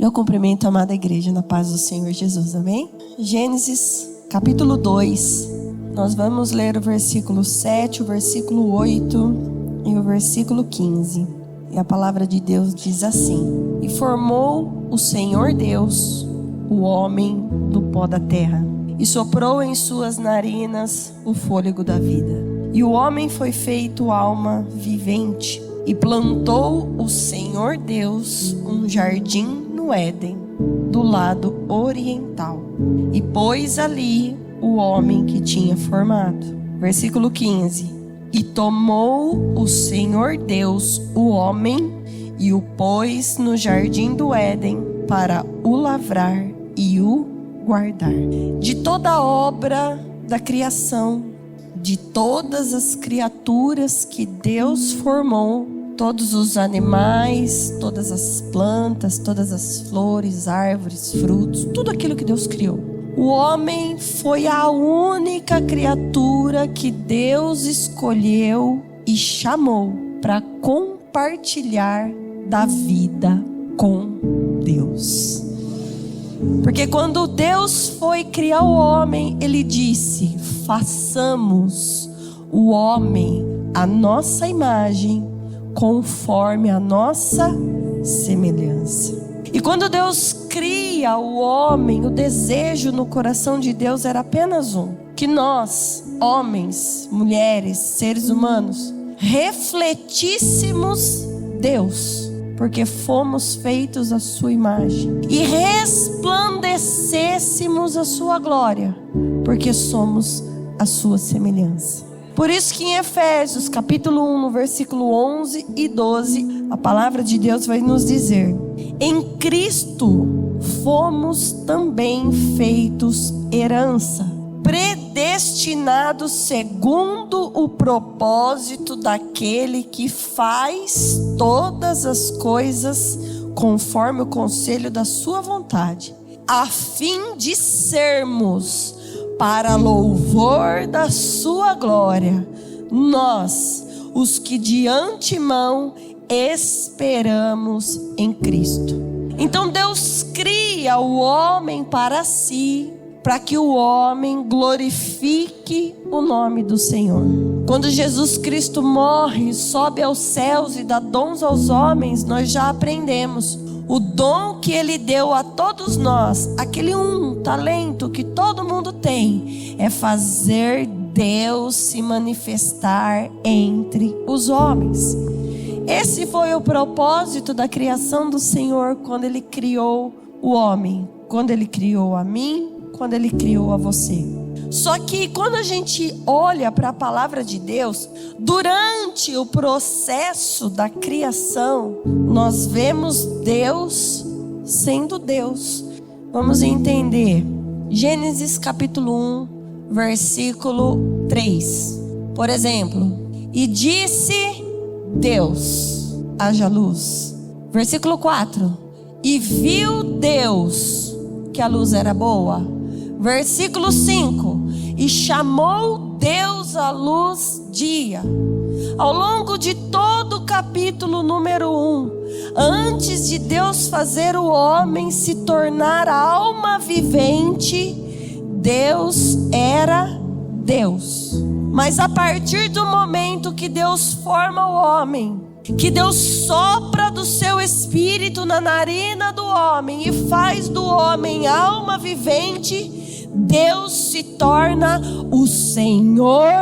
Eu cumprimento a amada igreja na paz do Senhor Jesus, amém? Gênesis capítulo 2, nós vamos ler o versículo 7, o versículo 8 e o versículo 15. E a palavra de Deus diz assim: E formou o Senhor Deus o homem do pó da terra, e soprou em suas narinas o fôlego da vida. E o homem foi feito alma vivente, e plantou o Senhor Deus um jardim no Éden, do lado oriental, e pôs ali o homem que tinha formado. Versículo 15: E tomou o Senhor Deus o homem e o pôs no jardim do Éden para o lavrar e o guardar. De toda a obra da criação, de todas as criaturas que Deus formou, todos os animais, todas as plantas, todas as flores, árvores, frutos, tudo aquilo que Deus criou, o homem foi a única criatura que Deus escolheu e chamou para compartilhar da vida com Deus. Porque quando Deus foi criar o homem, Ele disse: façamos o homem à nossa imagem, conforme a nossa semelhança. E quando Deus cria o homem, o desejo no coração de Deus era apenas um: que nós, homens, mulheres, seres humanos, refletíssemos Deus, porque fomos feitos à sua imagem, e resplandecêssemos a sua glória, porque somos a sua semelhança. Por isso que em Efésios capítulo 1, no versículo 11 e 12, a palavra de Deus vai nos dizer: em Cristo fomos também feitos herança, predestinados segundo o propósito daquele que faz todas as coisas conforme o conselho da sua vontade, a fim de sermos, para louvor da sua glória, nós, os que de antemão esperamos em Cristo. Então Deus cria o homem para si, para que o homem glorifique o nome do Senhor. Quando Jesus Cristo morre, sobe aos céus e dá dons aos homens, nós já aprendemos. O dom que Ele deu a todos nós, aquele talento que todo mundo tem, é fazer Deus se manifestar entre os homens. Esse foi o propósito da criação do Senhor quando Ele criou o homem, quando Ele criou a mim, quando Ele criou a você. Só que quando a gente olha para a palavra de Deus, durante o processo da criação, nós vemos Deus sendo Deus. Vamos entender Gênesis capítulo 1, versículo 3. Por exemplo: e disse Deus: haja luz. Versículo 4: e viu Deus que a luz era boa. Versículo 5: e chamou Deus a luz dia. Ao longo de todo o capítulo número 1, antes de Deus fazer o homem se tornar alma vivente, Deus era Deus. Mas a partir do momento que Deus forma o homem, que Deus sopra do seu espírito na narina do homem e faz do homem alma vivente, Deus se torna o Senhor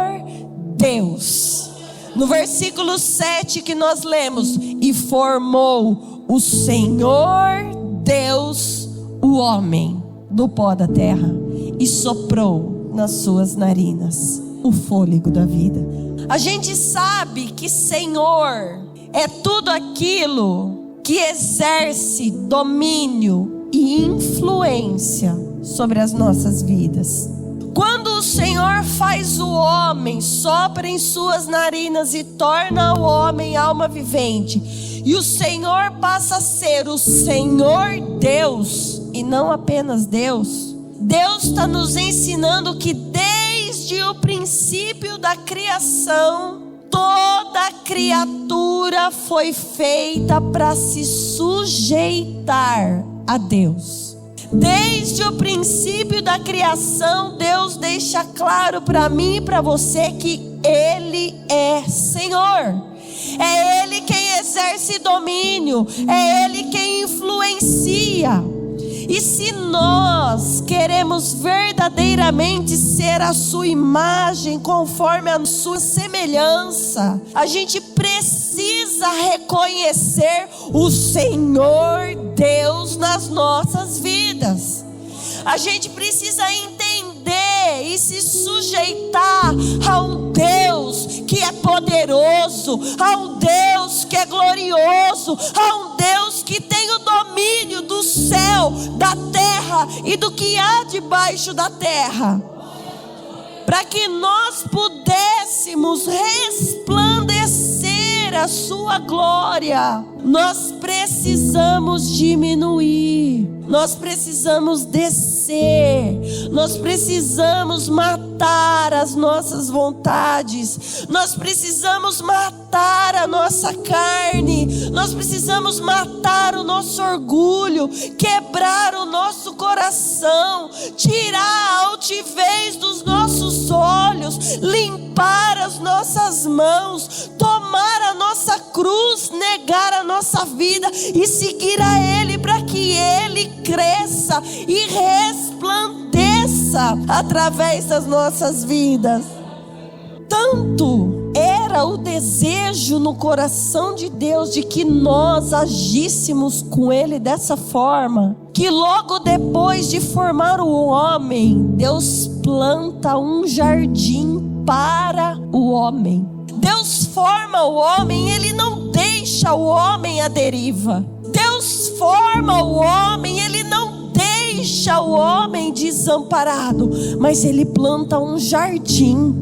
Deus. No versículo 7 que nós lemos: e formou o Senhor Deus o homem do pó da terra, e soprou nas suas narinas o fôlego da vida. A gente sabe que Senhor é tudo aquilo que exerce domínio e influência sobre as nossas vidas. Quando o Senhor faz o homem, sopra em suas narinas e torna o homem alma vivente, e o Senhor passa a ser o Senhor Deus e não apenas Deus, Deus está nos ensinando que desde o princípio da criação, toda criatura foi feita para se sujeitar a Deus. Desde o princípio da criação, Deus deixa claro para mim e para você que Ele é Senhor. É Ele quem exerce domínio, é Ele quem influencia. E se nós queremos verdadeiramente ser a sua imagem, conforme a sua semelhança, a gente precisa reconhecer o Senhor Deus nas nossas vidas. A gente precisa entender e se sujeitar a um Deus que é poderoso, a um Deus que é glorioso, a um Deus que tem o domínio do céu, da terra e do que há debaixo da terra. Para que nós pudéssemos resplandecer a sua glória, nós precisamos diminuir, nós precisamos descer, nós precisamos matar as nossas vontades, nós precisamos matar a nossa carne, nós precisamos matar o nosso orgulho, quebrar o nosso coração, tirar a altivez dos nossos olhos, limpar as nossas mãos, tomar a nossa cruz, negar a nossa vida e seguir a Ele, para que Ele cresça e resplandeça através das nossas vidas. Tanto era o desejo no coração de Deus de que nós agíssemos com Ele dessa forma, que logo depois de formar o homem, Deus planta um jardim para o homem. Deus forma o homem, Ele não deixa o homem à deriva. Deus forma o homem, Ele não deixa o homem desamparado, mas Ele planta um jardim,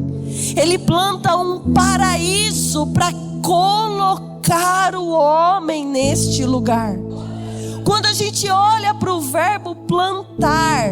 Ele planta um paraíso para colocar o homem neste lugar. Quando a gente olha para o verbo plantar,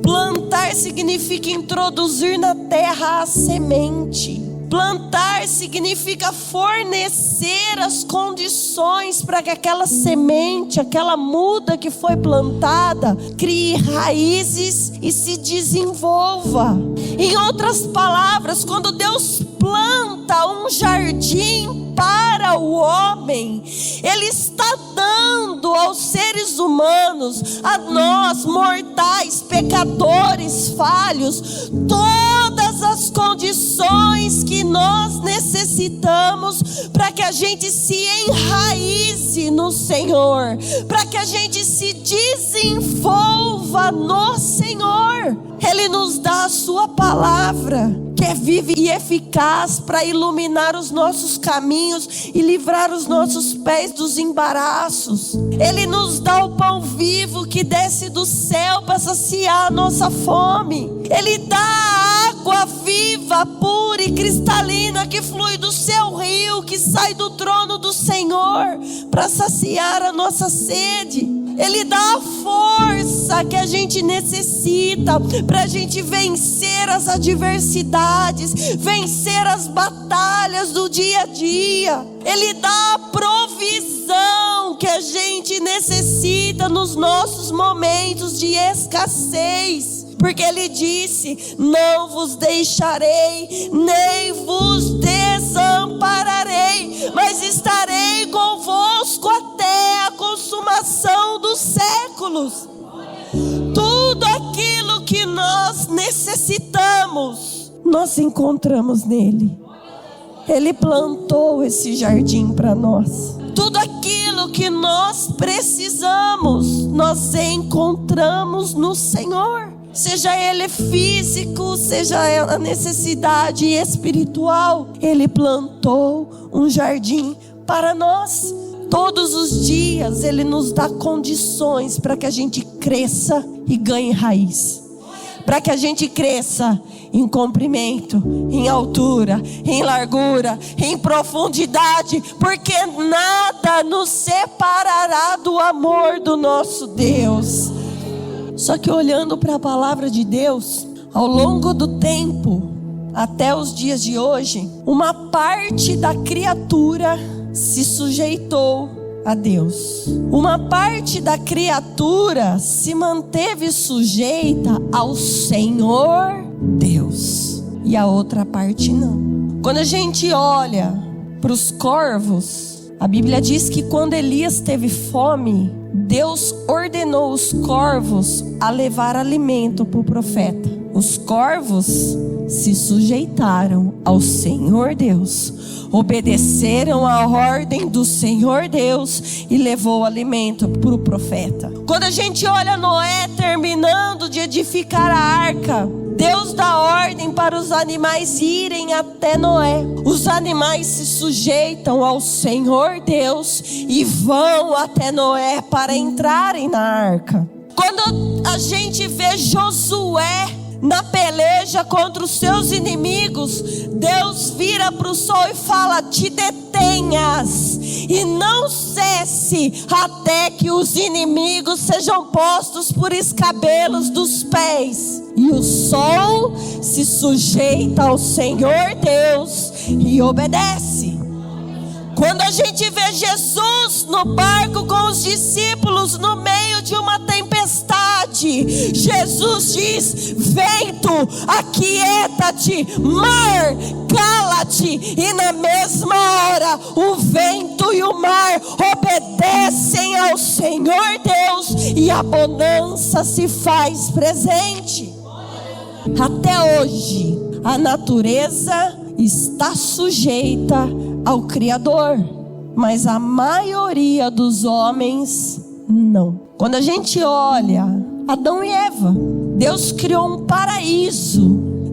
plantar significa introduzir na terra a semente. Plantar significa fornecer as condições para que aquela semente, aquela muda que foi plantada, crie raízes e se desenvolva. Em outras palavras, quando Deus planta um jardim para o homem, Ele está dando aos seres humanos, a nós mortais, pecadores, falhos, todas as condições que nós necessitamos para que a gente se enraize no Senhor, para que a gente se desenvolva no Senhor. Ele nos dá a sua palavra, que é viva e eficaz para iluminar os nossos caminhos e livrar os nossos pés dos embaraços. Ele nos dá o pão vivo que desce do céu para saciar a nossa fome. Ele dá a água viva, pura e cristalina que flui do seu rio, que sai do trono do Senhor para saciar a nossa sede. Ele dá a força que a gente necessita para a gente vencer as adversidades, vencer as batalhas do dia a dia. Ele dá a provisão que a gente necessita nos nossos momentos de escassez. Porque Ele disse: não vos deixarei, nem vos desampararei, mas estarei convosco até a consumação dos séculos. Tudo aquilo que nós necessitamos, nós encontramos nele. Ele plantou esse jardim para nós. Tudo aquilo que nós precisamos, nós encontramos no Senhor. Seja ele físico, seja a necessidade espiritual, Ele plantou um jardim para nós. Todos os dias Ele nos dá condições para que a gente cresça e ganhe raiz, para que a gente cresça em comprimento, em altura, em largura, em profundidade, porque nada nos separará do amor do nosso Deus. Só que olhando para a palavra de Deus, ao longo do tempo, até os dias de hoje, uma parte da criatura se sujeitou a Deus. Uma parte da criatura se manteve sujeita ao Senhor Deus, e a outra parte não. Quando a gente olha para os corvos, a Bíblia diz que quando Elias teve fome, Deus ordenou os corvos a levar alimento para o profeta. Os corvos se sujeitaram ao Senhor Deus, obedeceram à ordem do Senhor Deus e levou alimento para o profeta. Quando a gente olha Noé terminando de edificar a arca, Deus dá ordem para os animais irem até Noé. Os animais se sujeitam ao Senhor Deus e vão até Noé para entrarem na arca. Quando a gente vê Josué na peleja contra os seus inimigos, Deus vira para o sol e fala: te detenhas e não cesse até que os inimigos sejam postos por escabelos dos pés. E o sol se sujeita ao Senhor Deus e obedece. Quando a gente vê Jesus no barco com os discípulos no meio de uma tempestade, Jesus diz: vento, aquieta-te, mar, cala-te. E na mesma hora o vento e o mar obedecem ao Senhor Deus e a bonança se faz presente. Até hoje a natureza está sujeita ao Criador, mas a maioria dos homens não. Quando a gente olha Adão e Eva, Deus criou um paraíso,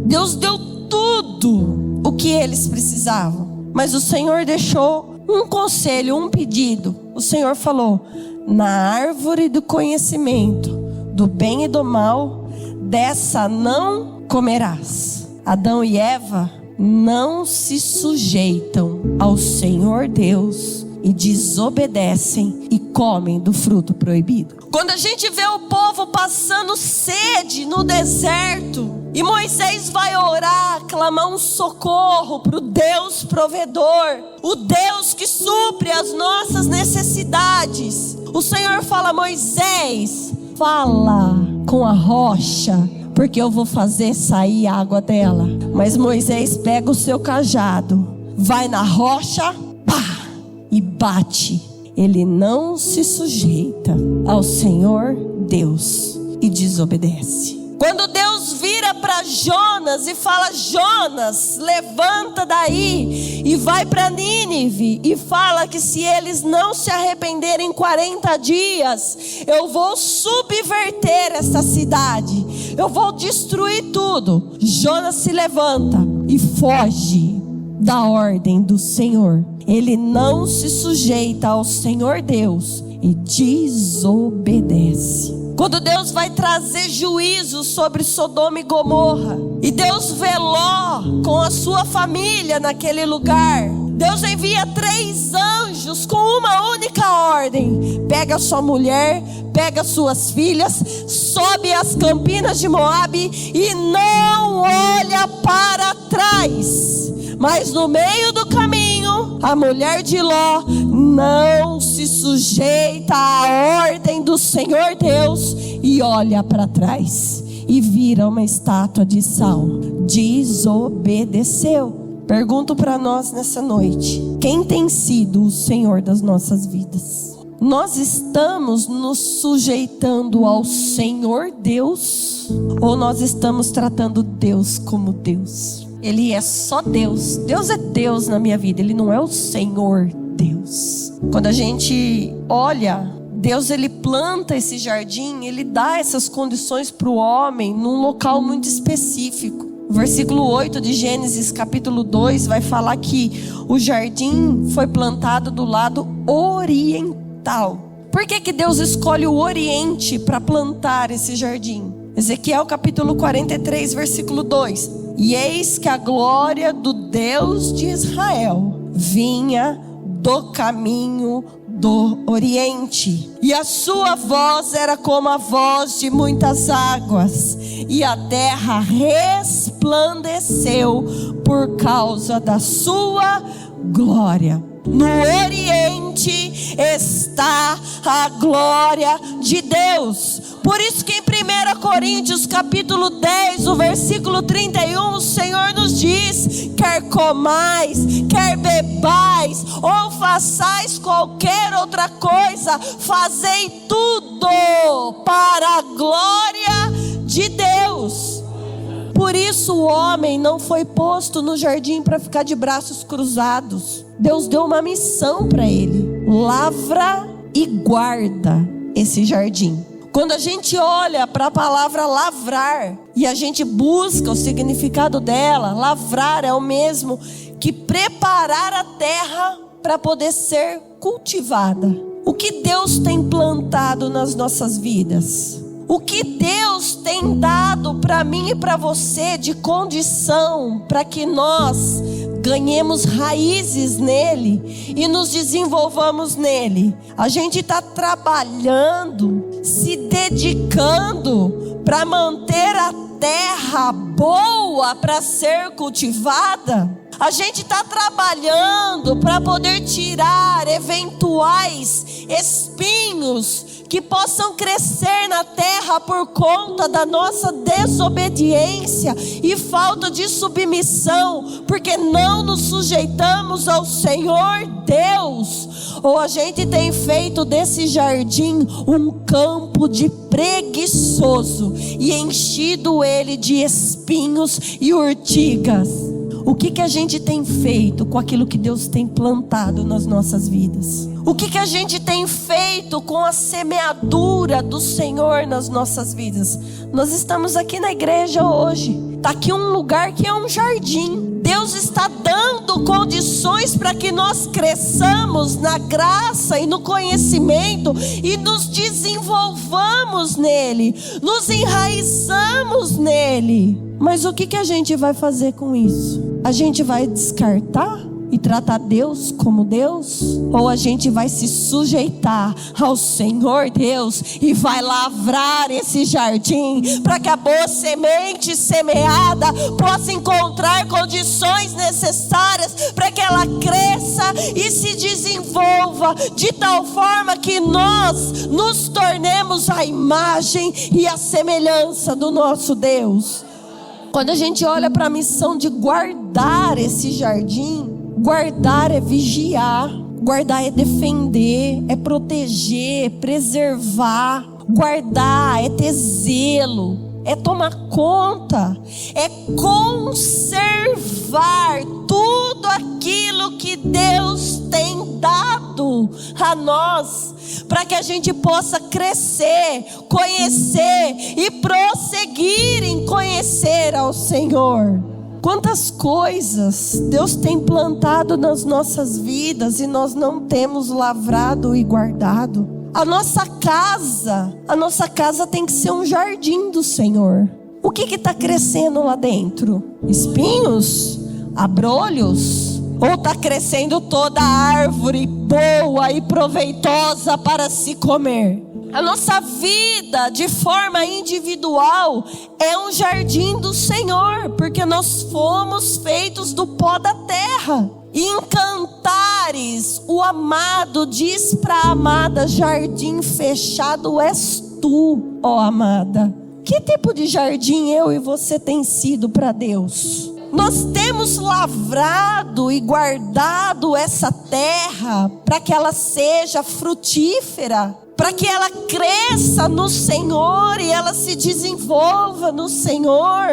Deus deu tudo o que eles precisavam, mas o Senhor deixou um conselho, um pedido. O Senhor falou: na árvore do conhecimento do bem e do mal, dessa não comerás. Adão e Eva não se sujeitam ao Senhor Deus e desobedecem e comem do fruto proibido. Quando a gente vê o povo passando sede no deserto e Moisés vai orar, clamar um socorro para o Deus provedor, o Deus que supre as nossas necessidades, o Senhor fala: Moisés, fala com a rocha, porque eu vou fazer sair a água dela. Mas Moisés pega o seu cajado, vai na rocha, pá, e bate. Ele não se sujeita ao Senhor Deus e desobedece. Quando Deus vira para Jonas e fala: Jonas, levanta daí e vai para Nínive, e fala que se eles não se arrependerem em 40 dias, eu vou subverter essa cidade, eu vou destruir tudo. Jonas se levanta e foge da ordem do Senhor. Ele não se sujeita ao Senhor Deus e desobedece. Quando Deus vai trazer juízo sobre Sodoma e Gomorra, e Deus vê Ló com a sua família naquele lugar, Deus envia 3 anjos com uma única ordem: pega sua mulher, pega suas filhas, sobe as campinas de Moabe e não olha para trás. Mas no meio do caminho, a mulher de Ló não se sujeita à ordem do Senhor Deus e olha para trás e vira uma estátua de sal. Desobedeceu. Pergunto para nós nessa noite: quem tem sido o Senhor das nossas vidas? Nós estamos nos sujeitando ao Senhor Deus, ou nós estamos tratando Deus como Deus? Ele é só Deus. Deus é Deus na minha vida, Ele não é o Senhor Deus. Quando a gente olha, Deus ele planta esse jardim, Ele dá essas condições para o homem num local muito específico. O versículo 8 de Gênesis capítulo 2 vai falar que o jardim foi plantado do lado oriental. Por que Deus escolhe o Oriente para plantar esse jardim? Ezequiel capítulo 43 versículo 2: e eis que a glória do Deus de Israel vinha do caminho do Oriente, e a sua voz era como a voz de muitas águas, e a terra resplandeceu por causa da sua glória. No Oriente está a glória de Deus. Por isso que em 1 Coríntios capítulo 10, o versículo 31, o Senhor nos diz: quer comais, quer bebais, ou façais qualquer outra coisa, fazei tudo para a glória de Deus. Por isso o homem não foi posto no jardim para ficar de braços cruzados. Deus deu uma missão para ele: lavra e guarda esse jardim. Quando a gente olha para a palavra lavrar e a gente busca o significado dela, lavrar é o mesmo que preparar a terra para poder ser cultivada. O que Deus tem plantado nas nossas vidas? O que Deus tem dado para mim e para você de condição para que nós ganhemos raízes nele e nos desenvolvamos nele? A gente está trabalhando, se dedicando para manter a terra boa para ser cultivada. A gente está trabalhando para poder tirar eventuais espinhos que possam crescer na terra por conta da nossa desobediência e falta de submissão, porque não nos sujeitamos ao Senhor Deus. Ou a gente tem feito desse jardim um campo de preguiçoso e enchido ele de espinhos e urtigas. O que a gente tem feito com aquilo que Deus tem plantado nas nossas vidas? O que a gente tem feito com a semeadura do Senhor nas nossas vidas? Nós estamos aqui na igreja hoje. Está aqui um lugar que é um jardim. Deus está dando condições para que nós cresçamos na graça e no conhecimento e nos desenvolvamos nele, nos enraizamos nele. Mas o que a gente vai fazer com isso? A gente vai descartar e tratar Deus como Deus? Ou a gente vai se sujeitar ao Senhor Deus e vai lavrar esse jardim para que a boa semente semeada possa encontrar condições necessárias para que ela cresça e se desenvolva de tal forma que nós nos tornemos a imagem e a semelhança do nosso Deus? Quando a gente olha para a missão de guardar esse jardim, guardar é vigiar, guardar é defender, é proteger, é preservar. Guardar é ter zelo, é tomar conta, é conservar tudo aquilo que Deus tem dado a nós, para que a gente possa crescer, conhecer e prosseguir em conhecer ao Senhor. Quantas coisas Deus tem plantado nas nossas vidas e nós não temos lavrado e guardado. A nossa casa tem que ser um jardim do Senhor. O que está crescendo lá dentro? Espinhos? Abrolhos? Ou está crescendo toda árvore boa e proveitosa para se comer? A nossa vida de forma individual é um jardim do Senhor, porque nós fomos feitos do pó da terra. E em Cantares, o amado diz para a amada: jardim fechado és tu, ó amada. Que tipo de jardim eu e você tem sido para Deus? Nós temos lavrado e guardado essa terra para que ela seja frutífera, para que ela cresça no Senhor e ela se desenvolva no Senhor?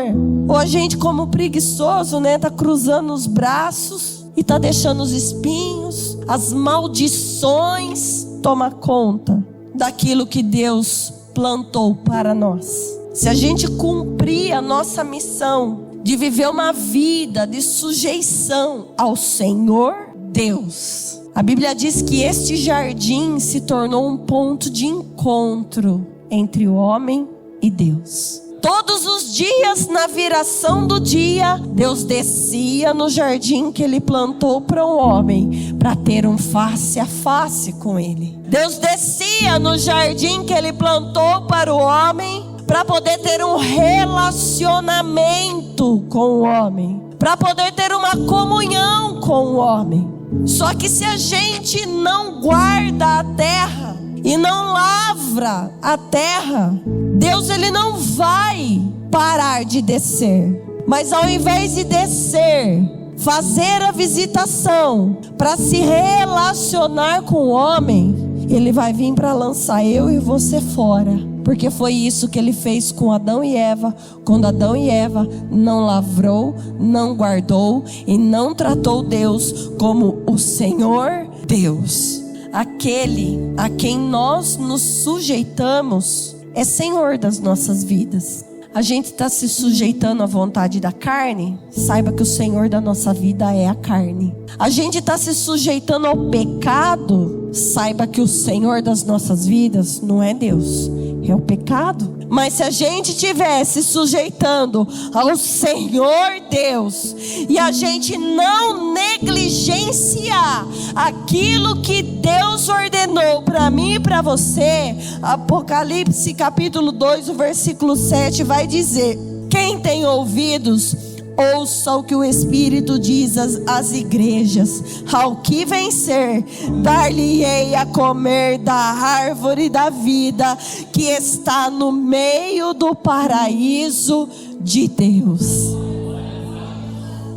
Ou a gente, como preguiçoso, tá cruzando os braços e tá deixando os espinhos, as maldições tomar conta daquilo que Deus plantou para nós? Se a gente cumprir a nossa missão de viver uma vida de sujeição ao Senhor Deus, a Bíblia diz que este jardim se tornou um ponto de encontro entre o homem e Deus. Todos os dias, na viração do dia, Deus descia no jardim que Ele plantou para o homem, para ter um face a face com Ele. Deus descia no jardim que Ele plantou para o homem, para poder ter um relacionamento com o homem. para poder ter uma comunhão com o homem. Só que se a gente não guarda a terra e não lavra a terra, Deus ele não vai parar de descer. Mas ao invés de descer, fazer a visitação para se relacionar com o homem, ele vai vir para lançar eu e você fora. Porque foi isso que ele fez com Adão e Eva, quando Adão e Eva não lavrou, não guardou e não tratou Deus como o Senhor Deus. Aquele a quem nós nos sujeitamos é Senhor das nossas vidas. A gente está se sujeitando à vontade da carne, saiba que o Senhor da nossa vida é a carne. A gente está se sujeitando ao pecado, saiba que o Senhor das nossas vidas não é Deus, é o pecado. Mas se a gente estiver se sujeitando ao Senhor Deus, e a gente não negligenciar aquilo que Deus ordenou para mim e para você, Apocalipse capítulo 2, o versículo 7 vai dizer: quem tem ouvidos, ouça o que o Espírito diz às igrejas. Ao que vencer, dar-lhe-ei a comer da árvore da vida que está no meio do paraíso de Deus.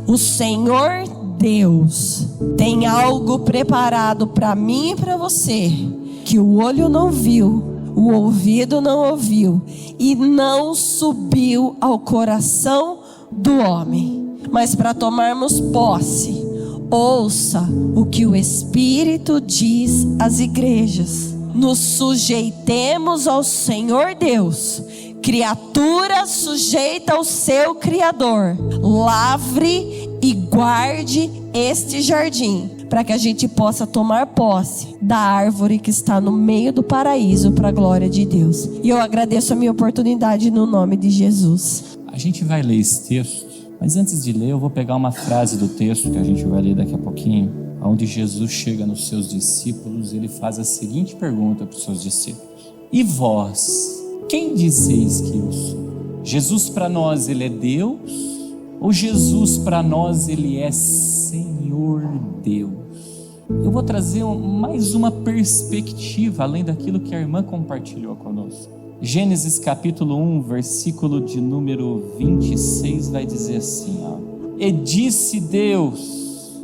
O Senhor Deus tem algo preparado para mim e para você, que o olho não viu, o ouvido não ouviu e não subiu ao coração do homem. Mas para tomarmos posse, ouça o que o Espírito diz às igrejas. Nos sujeitemos ao Senhor Deus. Criatura sujeita ao seu Criador. Lavre e guarde este jardim, para que a gente possa tomar posse da árvore que está no meio do paraíso, para a glória de Deus. E eu agradeço a minha oportunidade no nome de Jesus. A gente vai ler esse texto, mas antes de ler eu vou pegar uma frase do texto que a gente vai ler daqui a pouquinho, onde Jesus chega nos seus discípulos. Ele faz a seguinte pergunta para os seus discípulos: e vós, quem dizeis que eu sou? Jesus para nós ele é Deus, ou Jesus para nós ele é Senhor Deus? Eu vou trazer mais uma perspectiva além daquilo que a irmã compartilhou conosco. Gênesis capítulo 1, versículo de número 26 vai dizer assim, e disse Deus,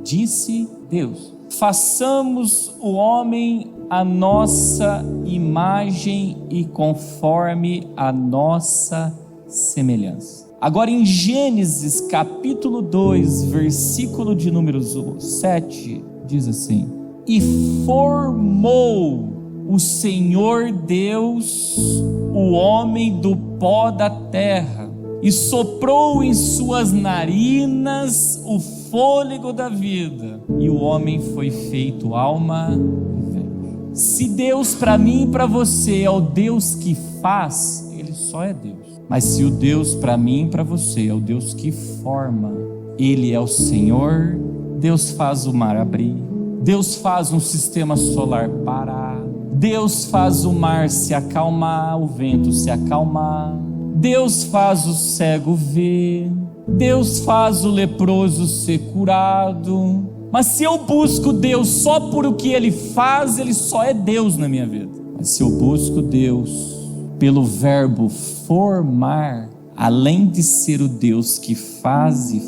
façamos o homem a nossa imagem e conforme a nossa semelhança. Agora em Gênesis capítulo 2, versículo de número 7, diz assim: e formou o Senhor Deus o homem do pó da terra, e soprou em suas narinas o fôlego da vida, e o homem foi feito alma vivente. Se Deus para mim e para você é o Deus que faz, ele só é Deus. Mas se o Deus para mim e para você é o Deus que forma, ele é o Senhor. Deus faz o mar abrir, Deus faz um sistema solar parar, Deus faz o mar se acalmar, o vento se acalmar, Deus faz o cego ver, Deus faz o leproso ser curado. Mas se eu busco Deus só por o que Ele faz, Ele só é Deus na minha vida. Mas se eu busco Deus pelo verbo formar, além de ser o Deus que faz e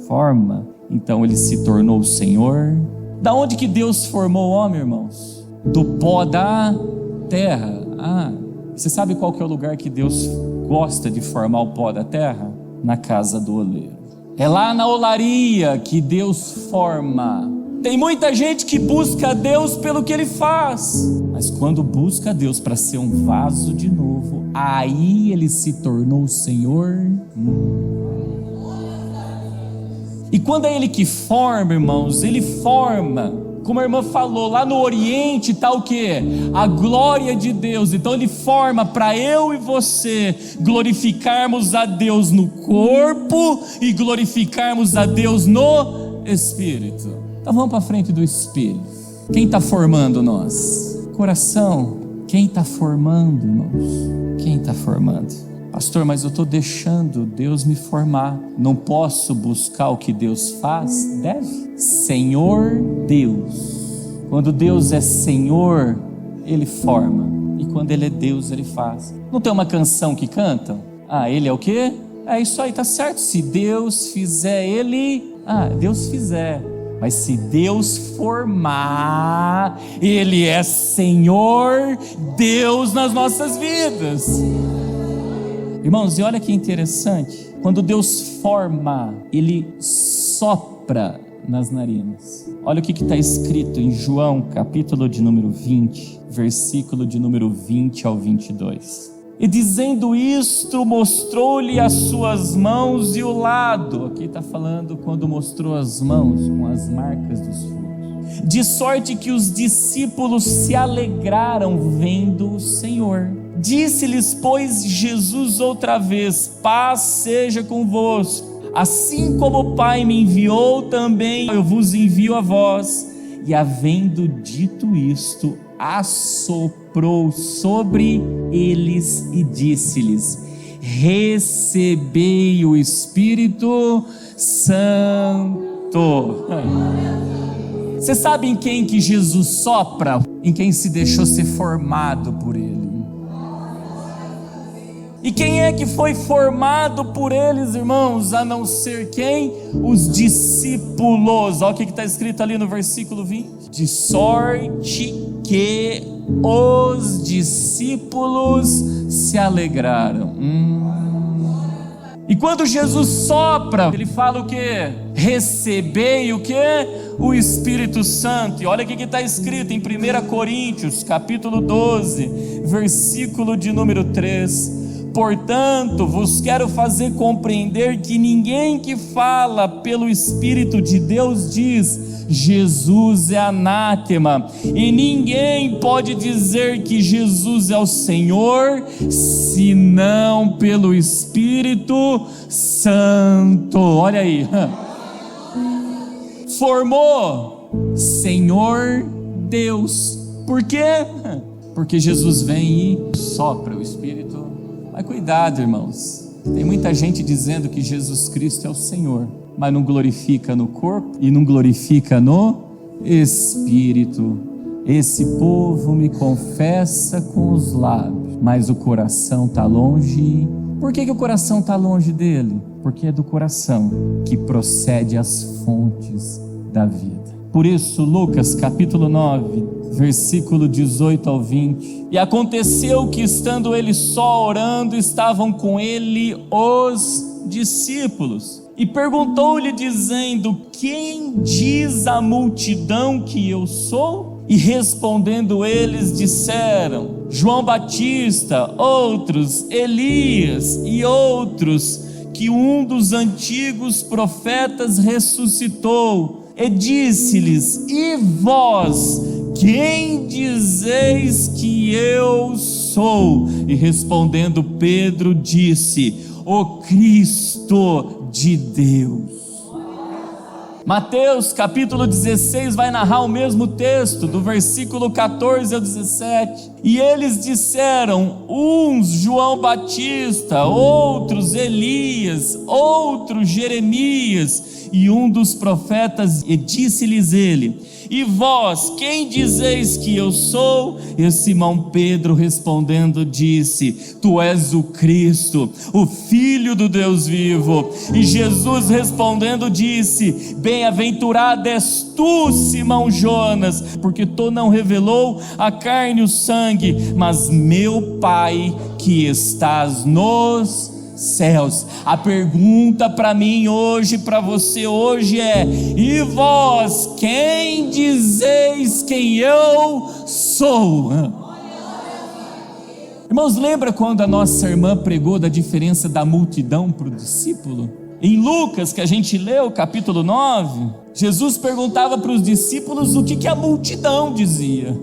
forma, então Ele se tornou o Senhor. Da onde que Deus formou o homem, irmãos? Do pó da terra. Você sabe qual que é o lugar que Deus gosta de formar o pó da terra? Na casa do oleiro. É lá na olaria que Deus forma. Tem muita gente que busca Deus pelo que Ele faz, mas quando busca Deus para ser um vaso de novo, aí Ele se tornou o Senhor. E quando é Ele que forma, irmãos, Ele forma, como a irmã falou, lá no Oriente está o quê? A glória de Deus. Então Ele forma para eu e você glorificarmos a Deus no corpo e glorificarmos a Deus no Espírito. Então vamos para frente do Espírito. Quem está formando nós? Coração. Quem está formando, irmãos? Quem está formando? Pastor, mas eu estou deixando Deus me formar. Não posso buscar o que Deus faz? Deve. Senhor Deus. Quando Deus é Senhor, Ele forma. E quando Ele é Deus, Ele faz. Não tem uma canção que cantam? Ele é o quê? É isso aí, tá certo. Se Deus fizer, Ele... Deus fizer. Mas se Deus formar, Ele é Senhor Deus nas nossas vidas. Irmãos, e olha que interessante. Quando Deus forma, Ele sopra nas narinas. Olha o que está escrito em João, capítulo de número 20, versículo de número 20 ao 22. E dizendo isto, mostrou-lhe as suas mãos e o lado. Aqui está falando quando mostrou as mãos com as marcas dos furos. De sorte que os discípulos se alegraram vendo o Senhor. Disse-lhes, pois, Jesus outra vez: paz seja convosco. Assim como o Pai me enviou, também eu vos envio a vós. E havendo dito isto, assoprou sobre eles e disse-lhes: recebei o Espírito Santo. Você sabe em quem que Jesus sopra? Em quem se deixou ser formado por Ele. E quem é que foi formado por eles, irmãos? A não ser quem? Os discípulos. Olha o que está escrito ali no versículo 20. De sorte que os discípulos se alegraram. E quando Jesus sopra, Ele fala o quê? Recebei o quê? O Espírito Santo. E olha o que está escrito em 1 Coríntios, capítulo 12, versículo de número 3. Portanto, vos quero fazer compreender que ninguém que fala pelo Espírito de Deus diz: Jesus é anátema, e ninguém pode dizer que Jesus é o Senhor, senão pelo Espírito Santo. Olha aí. Formou Senhor Deus. Por quê? Porque Jesus vem e sopra o Espírito. Mas cuidado, irmãos, tem muita gente dizendo que Jesus Cristo é o Senhor, mas não glorifica no corpo e não glorifica no Espírito. Esse povo me confessa com os lábios, mas o coração está longe. Por que o coração está longe dele? Porque é do coração que procede as fontes da vida. Por isso, Lucas capítulo 9, versículo 18 ao 20. E aconteceu que, estando ele só orando, estavam com ele os discípulos. E perguntou-lhe dizendo: quem diz a multidão que eu sou? E respondendo eles disseram: João Batista, outros Elias, e outros que um dos antigos profetas ressuscitou. E disse-lhes: e vós, quem dizeis que eu sou? E respondendo Pedro disse: o Cristo de Deus. Mateus capítulo 16 vai narrar o mesmo texto, do versículo 14 ao 17. E eles disseram: uns João Batista, outros Elias, outros Jeremias, e um dos profetas. E disse-lhes ele: e vós, quem dizeis que eu sou? E Simão Pedro respondendo disse: tu és o Cristo, o Filho do Deus vivo. E Jesus respondendo disse: bem-aventurado és tu, Simão Jonas, porque tu não revelou a carne e o sangue, mas meu Pai que estás nos céus. A pergunta para mim hoje, para você hoje é: e vós, quem dizeis quem eu sou? Irmãos, lembra quando a nossa irmã pregou da diferença da multidão para o discípulo? Em Lucas, que a gente leu, capítulo 9, Jesus perguntava para os discípulos o que a multidão dizia.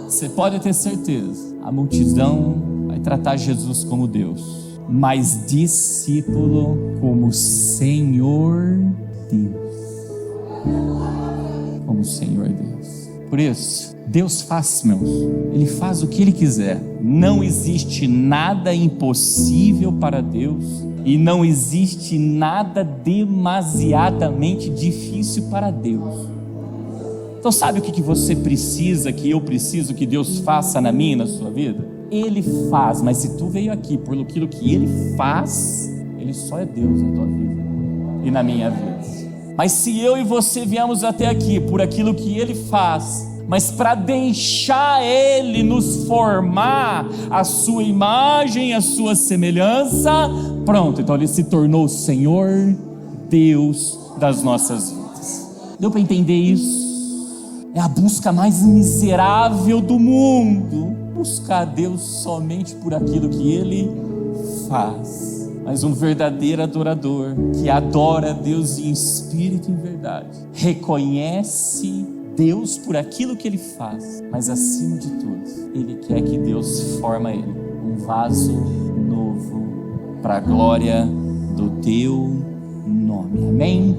Você pode ter certeza, a multidão vai tratar Jesus como Deus, mas discípulo como Senhor Deus. Como Senhor Deus. Por isso, Deus faz, meus. Ele faz o que Ele quiser. Não existe nada impossível para Deus. E não existe nada demasiadamente difícil para Deus. Então sabe o que você precisa, que eu preciso que Deus faça na minha e na sua vida? Ele faz, mas se tu veio aqui por aquilo que Ele faz, Ele só é Deus na tua vida e na minha vida. Mas se eu e você viemos até aqui por aquilo que Ele faz, mas para deixar Ele nos formar a sua imagem, a sua semelhança, pronto, então Ele se tornou o Senhor Deus das nossas vidas. Deu para entender isso? É a busca mais miserável do mundo, buscar a Deus somente por aquilo que Ele faz. Mas um verdadeiro adorador, que adora a Deus em espírito e em verdade, reconhece Deus por aquilo que Ele faz, mas acima de tudo, Ele quer que Deus forma ele, um vaso novo, para a glória do Teu nome. Amém?